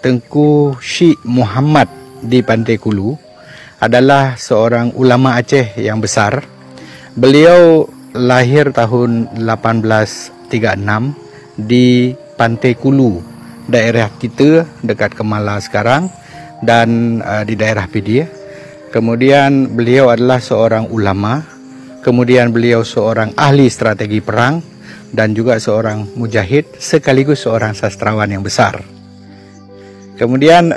Tengku Syekh Muhammad di Pantai Kulu adalah seorang ulama Aceh yang besar. Beliau lahir tahun 1836 di Pantai Kulu, daerah kita dekat Kemala sekarang, dan di daerah Pedia. Kemudian beliau adalah seorang ulama, kemudian beliau seorang ahli strategi perang dan juga seorang mujahid sekaligus seorang sastrawan yang besar. Kemudian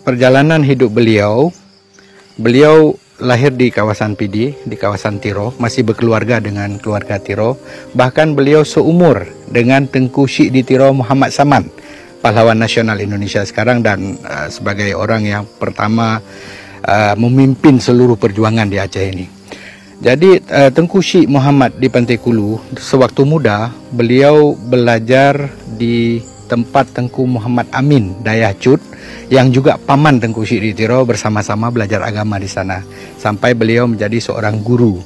perjalanan hidup beliau lahir di kawasan Pidi, di kawasan Tiro, masih berkeluarga dengan keluarga Tiro. Bahkan beliau seumur dengan Tengku Syekh di Tiro Muhammad Saman, pahlawan nasional Indonesia sekarang, dan sebagai orang yang pertama memimpin seluruh perjuangan di Aceh ini. Jadi Tengku Syekh Muhammad di Pantai Kulu, sewaktu muda beliau belajar di tempat Tengku Muhammad Amin Dayah Cut, yang juga paman Tengku Syekh di Tiro, bersama-sama belajar agama di sana sampai beliau menjadi seorang guru.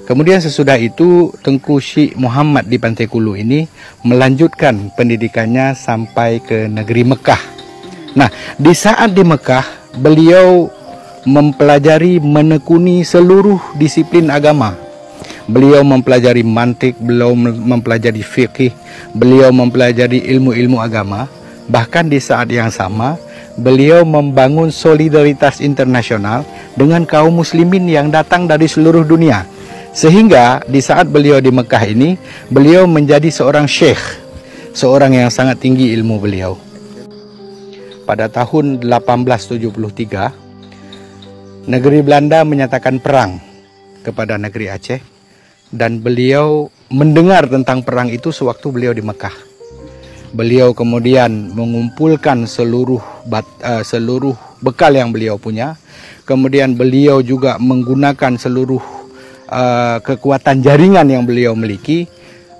Kemudian sesudah itu Tengku Syekh Muhammad di Pantai Kulu ini melanjutkan pendidikannya sampai ke negeri Mekah. Nah, di saat di Mekah beliau mempelajari, menekuni seluruh disiplin agama. Beliau mempelajari mantik, beliau mempelajari fikih, beliau mempelajari ilmu-ilmu agama. Bahkan di saat yang sama beliau membangun solidaritas internasional dengan kaum muslimin yang datang dari seluruh dunia. Sehingga di saat beliau di Mekah ini, beliau menjadi seorang syekh, seorang yang sangat tinggi ilmu beliau. Pada tahun 1873 negeri Belanda menyatakan perang kepada negeri Aceh, dan beliau mendengar tentang perang itu sewaktu beliau di Mekah. Beliau kemudian mengumpulkan seluruh bekal yang beliau punya. Kemudian beliau juga menggunakan seluruh kekuatan jaringan yang beliau miliki.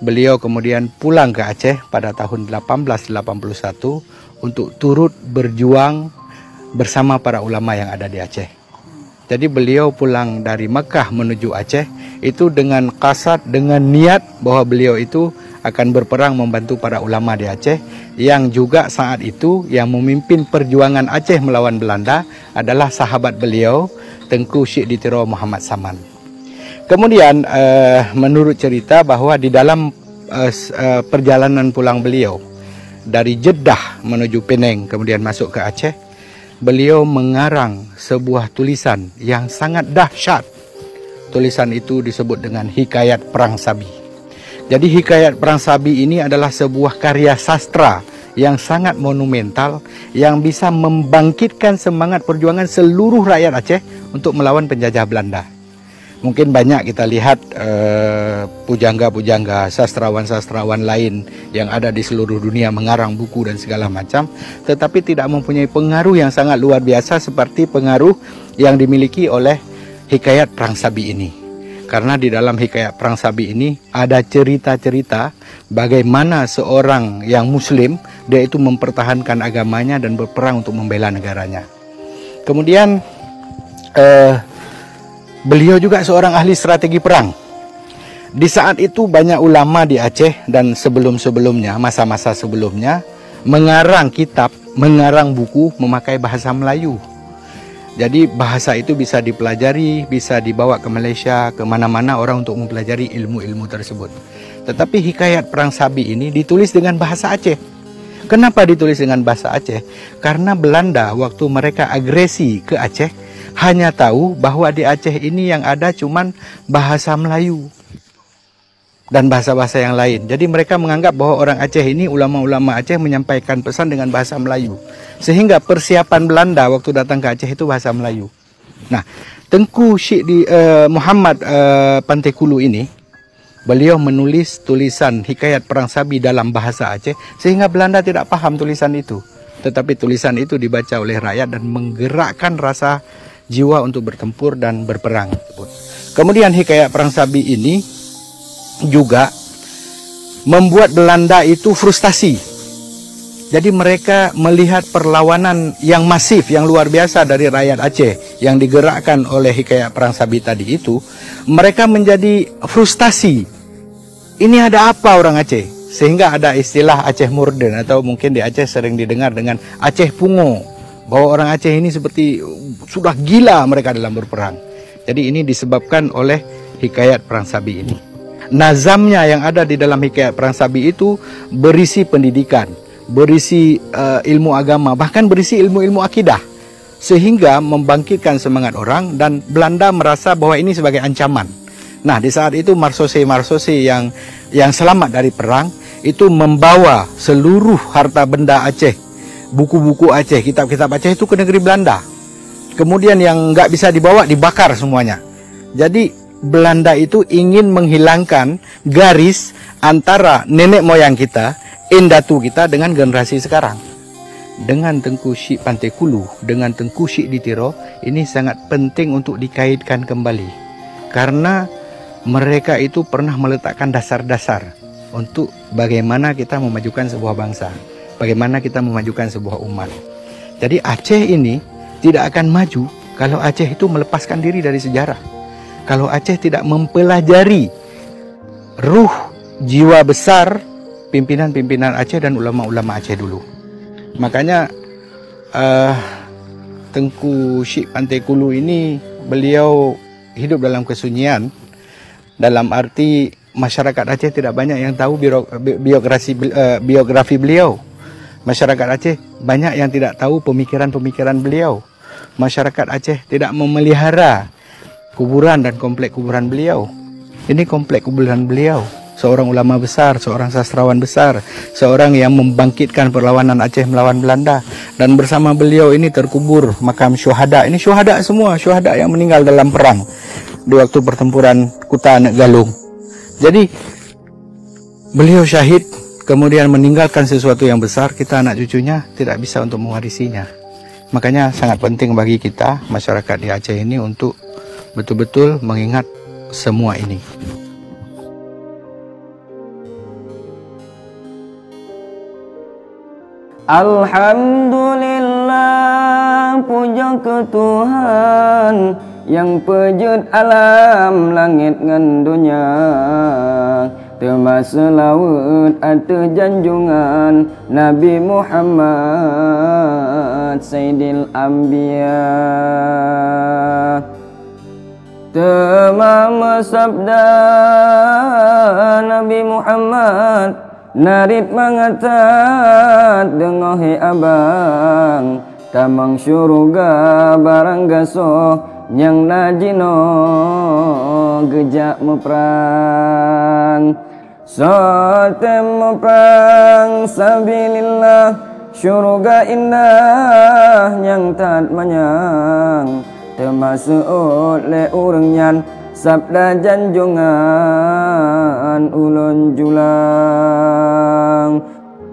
Beliau kemudian pulang ke Aceh pada tahun 1881 untuk turut berjuang bersama para ulama yang ada di Aceh. Jadi beliau pulang dari Mekah menuju Aceh itu dengan kasat, dengan niat bahwa beliau itu akan berperang membantu para ulama di Aceh, yang juga saat itu yang memimpin perjuangan Aceh melawan Belanda adalah sahabat beliau Tengku Syekh di Tiro Muhammad Saman. Kemudian menurut cerita bahwa di dalam perjalanan pulang beliau dari Jeddah menuju Penang kemudian masuk ke Aceh, beliau mengarang sebuah tulisan yang sangat dahsyat. Tulisan itu disebut dengan Hikayat Perang Sabi. Jadi Hikayat Perang Sabi ini adalah sebuah karya sastra yang sangat monumental, yang bisa membangkitkan semangat perjuangan seluruh rakyat Aceh untuk melawan penjajah Belanda. Mungkin banyak kita lihat pujangga-pujangga, sastrawan-sastrawan lain yang ada di seluruh dunia mengarang buku dan segala macam, tetapi tidak mempunyai pengaruh yang sangat luar biasa seperti pengaruh yang dimiliki oleh Hikayat Perang Sabi ini. Karena di dalam Hikayat Perang Sabi ini ada cerita-cerita bagaimana seorang yang muslim, dia itu mempertahankan agamanya dan berperang untuk membela negaranya. Kemudian beliau juga seorang ahli strategi perang. Di saat itu banyak ulama di Aceh dan sebelum-sebelumnya, masa-masa sebelumnya, mengarang kitab, mengarang buku memakai bahasa Melayu. Jadi bahasa itu bisa dipelajari, bisa dibawa ke Malaysia, ke mana-mana orang untuk mempelajari ilmu-ilmu tersebut. Tetapi Hikayat Perang Sabi ini ditulis dengan bahasa Aceh. Kenapa ditulis dengan bahasa Aceh? Karena Belanda waktu mereka agresi ke Aceh hanya tahu bahwa di Aceh ini yang ada cuman bahasa Melayu dan bahasa-bahasa yang lain. Jadi mereka menganggap bahwa orang Aceh ini, ulama-ulama Aceh menyampaikan pesan dengan bahasa Melayu. Sehingga persiapan Belanda waktu datang ke Aceh itu bahasa Melayu. Nah, Tengku Syekh di Muhammad Pantai Kulu ini, beliau menulis tulisan Hikayat Perang Sabi dalam bahasa Aceh sehingga Belanda tidak paham tulisan itu. Tetapi tulisan itu dibaca oleh rakyat dan menggerakkan rasa jiwa untuk bertempur dan berperang. Kemudian Hikayat Perang Sabi ini juga membuat Belanda itu frustasi. Jadi mereka melihat perlawanan yang masif, yang luar biasa dari rakyat Aceh yang digerakkan oleh Hikayat Perang Sabi tadi itu. Mereka menjadi frustasi. Ini ada apa orang Aceh? Sehingga ada istilah Aceh Murden, atau mungkin di Aceh sering didengar dengan Aceh Pungo, bahwa orang Aceh ini seperti sudah gila mereka dalam berperang. Jadi ini disebabkan oleh hikayat Perang Sabi ini. Nazamnya yang ada di dalam hikayat Perang Sabi itu berisi pendidikan, berisi ilmu agama, bahkan berisi ilmu-ilmu akidah, sehingga membangkitkan semangat orang, dan Belanda merasa bahwa ini sebagai ancaman. Nah, di saat itu Marsose yang selamat dari perang itu membawa seluruh harta benda Aceh, buku-buku Aceh, kitab-kitab Aceh itu ke negeri Belanda. Kemudian yang nggak bisa dibawa dibakar semuanya. Jadi Belanda itu ingin menghilangkan garis antara nenek moyang kita, endatu kita dengan generasi sekarang. Dengan Tengku Syek Pantai Kulu, dengan Tengku Syek di Tiro, ini sangat penting untuk dikaitkan kembali. Karena mereka itu pernah meletakkan dasar-dasar untuk bagaimana kita memajukan sebuah bangsa, bagaimana kita memajukan sebuah umat. Jadi Aceh ini tidak akan maju kalau Aceh itu melepaskan diri dari sejarah. Kalau Aceh tidak mempelajari ruh jiwa besar pimpinan-pimpinan Aceh dan ulama-ulama Aceh dulu. Makanya Tengku Syek Pantai Kulu ini beliau hidup dalam kesunyian, dalam arti masyarakat Aceh tidak banyak yang tahu biografi beliau. Masyarakat Aceh banyak yang tidak tahu pemikiran-pemikiran beliau. Masyarakat Aceh tidak memelihara kuburan dan komplek kuburan beliau. Ini komplek kuburan beliau. Seorang ulama besar, seorang sastrawan besar, seorang yang membangkitkan perlawanan Aceh melawan Belanda. Dan bersama beliau ini terkubur makam syuhada. Ini syuhada semua, syuhada yang meninggal dalam perang di waktu pertempuran Kuta Anak Galung. Jadi beliau syahid, kemudian meninggalkan sesuatu yang besar. Kita anak cucunya tidak bisa untuk mewarisinya. Makanya sangat penting bagi kita masyarakat di Aceh ini untuk betul-betul mengingat semua ini. Alhamdulillah, puja ke Tuhan yang pejut alam langit ngan dunia, termasuk laut atau janjungan Nabi Muhammad Sayyidil Anbiya. Temama sabda Nabi Muhammad, narit mangatat dengohi abang, tamang syuruga barang gaso nyang najino gejak meperang. Sotem meperang sabilillah, syuruga indah nyang tat manyang, termasuk oleh urangnya sabda janjungan ulun julang.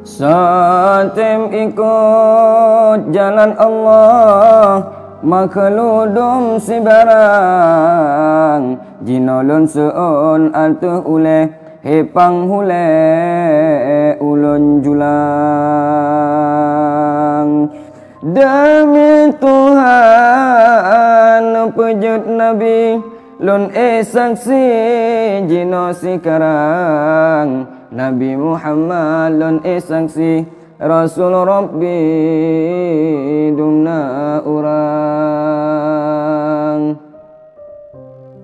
Satem ikut jalan Allah, makhludum si barang, jinolon seon atuh uleh hepang hule ulun julang. Demi Tuhan pejut Nabi, lun saksi jino sekarang, Nabi Muhammad lun saksi Rasul Rabbi dumna urang.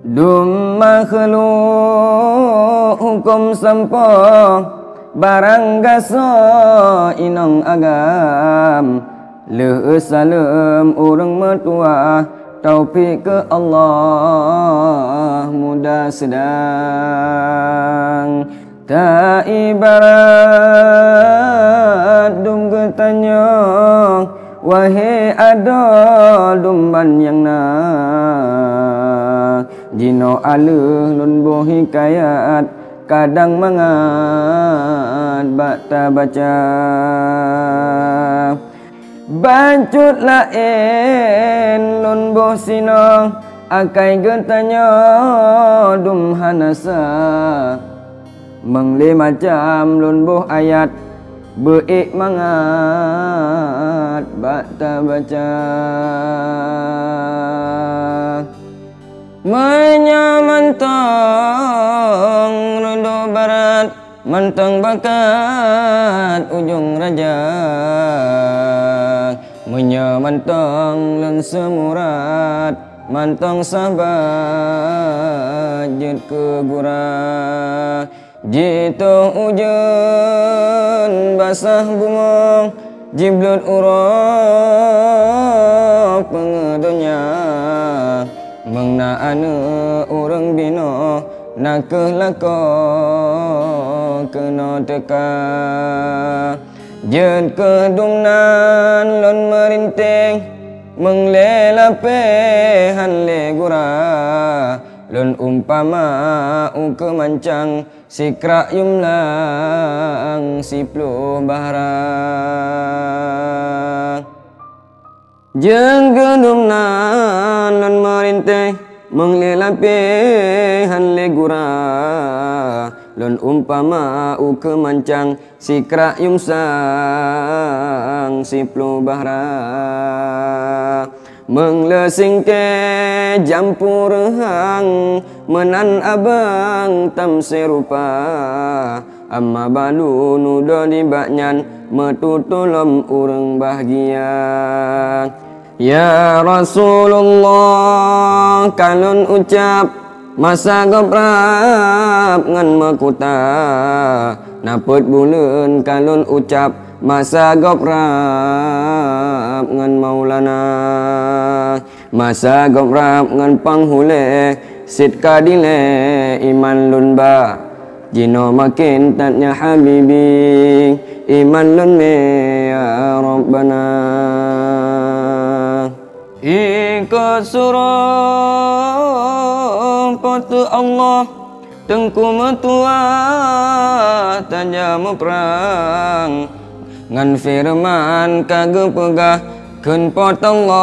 Dum makhluk hukum sampah, barang gaso inong agam, le salam urang mertua, taufik ke Allah mudah sedang. Tak ibarat dum getanya, wahai ada dumban yang nak, jino aluh lun boh hikayat, kadang mangat bakta baca. Bancut lain lun boh sino, akai getanya dum hanasa, mengli macam lun boh ayat, beik mangat bakta baca. Menyamantang rodo barat, mantang bakat ujung raja, menyamantang lan semurat, mantang sahabat jet kegurah. Jitu hujan basah bumong, jiblut urap pengedonya, mengna'ana orang bina, nakeh lako kena teka. Jet kedumnan lon merinting, menglelape hanle gurah, lon umpama kemancang, sikrak yumlang sipluh bahra. Jet kedumnan lon merinting, menglelape hanle gurah, lon umpama kemancang, sikrak yumsang sipluh bahra. Menglesing ke jampur hang, menan abang tam serupa, amma balu nudo di baknyan, metutulom urang bahagia. Ya Rasulullah, kalon ucap masa gobrap ngan mekuta, naput bulan kalon ucap masa gobrap ngan maulana, masa gobrap ngan panghule, sit kadile iman lunba, jino makin tatnya habibi, iman lun me ya Rabbana. Ikut surah patu Allah, tengku metua tajam perang, ngan firman kagem pegah kun pot Allah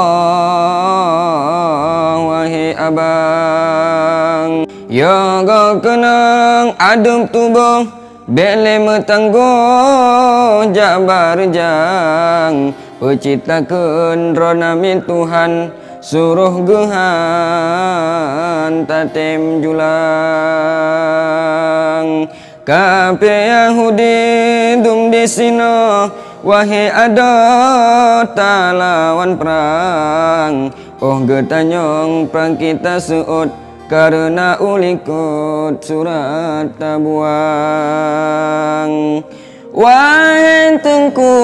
wahai abang. Ya go kenang adem tubuh bele metangguh jabar jang, pecitakeun rona min Tuhan, suruh gehan tatem julang. Kape Yahudi dum di sino, wahai ada talawan perang, oh getanyong perang kita seut, karena ulikut surat tabuang. Wahai tengku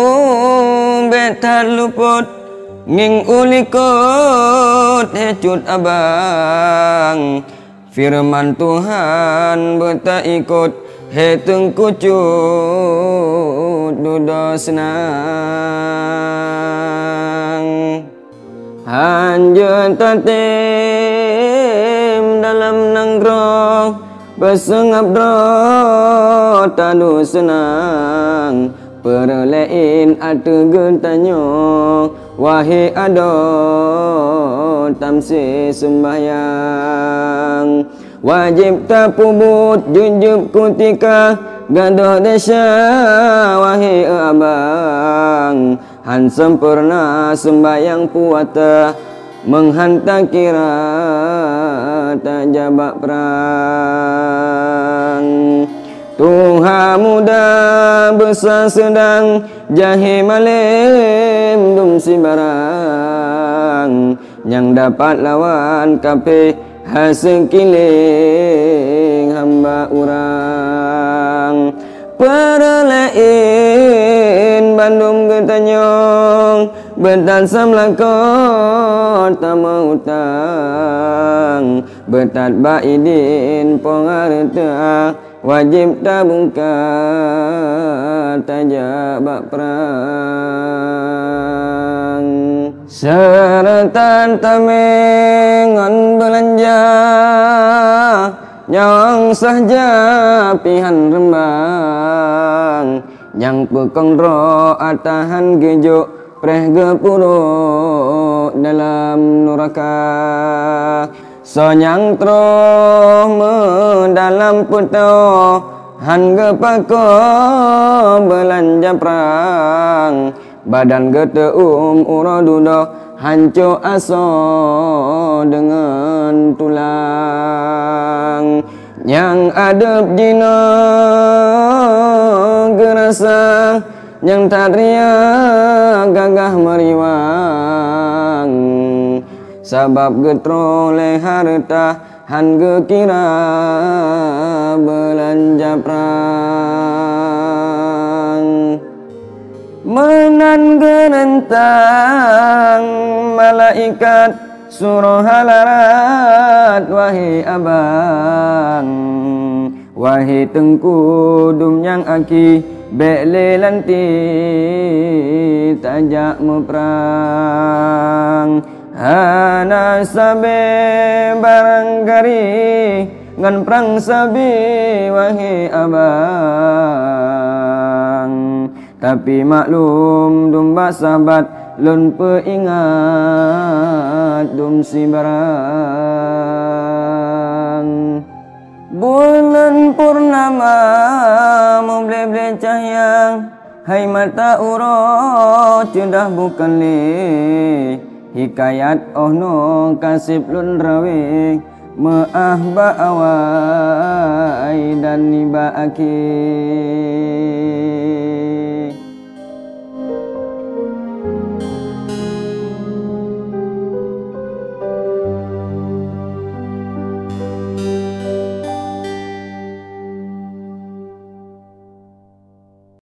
betar luput, nging ulikut hecut abang, firman Tuhan beta ikut, he tengku cut duda senang. Hanjun tatim dalam nanggrong, besengap dro tadu senang, perlein atu gentanyong, wahai ado tamsi sembahyang. Wajib tapubut junjub kutika, gadoh desa wahai abang, han sempurna sembahyang puasa, menghantar kira tak jabak perang. Tuhan muda besar sedang, jahe malim dum si barang, yang dapat lawan kape hasil kiling hamba urang. Perlein Bandung getanyong, betan samlakot tamutang, betat baidin pongareta, wajib tabungka tajabak perang. Seratan tamengon belanja, nyawang sahja pihan rembang, yang pekongro atahan gejo, preh gepuro dalam nuraka. Sonyang troh mendalam puto, han gepako belanja perang, badan gete uro hanco aso dengan tulang. yang adab jina gerasa, yang tadria gagah meriwang, sabab getro le harta han gekira belanja perang, menan gerentang malaikat suruh halarat wahai abang, wahai tengku dum yang aki bekle lanti tajak meperang, hana sabe barangkari ngan perang sabi wahai abang, tapi maklum dum sahabat lun peingat dum si barang. Bulan purnama memble-ble cahaya, hai mata uro sudah bukan le, hikayat no kasih lun rawe maah ba'awai dan niba aki.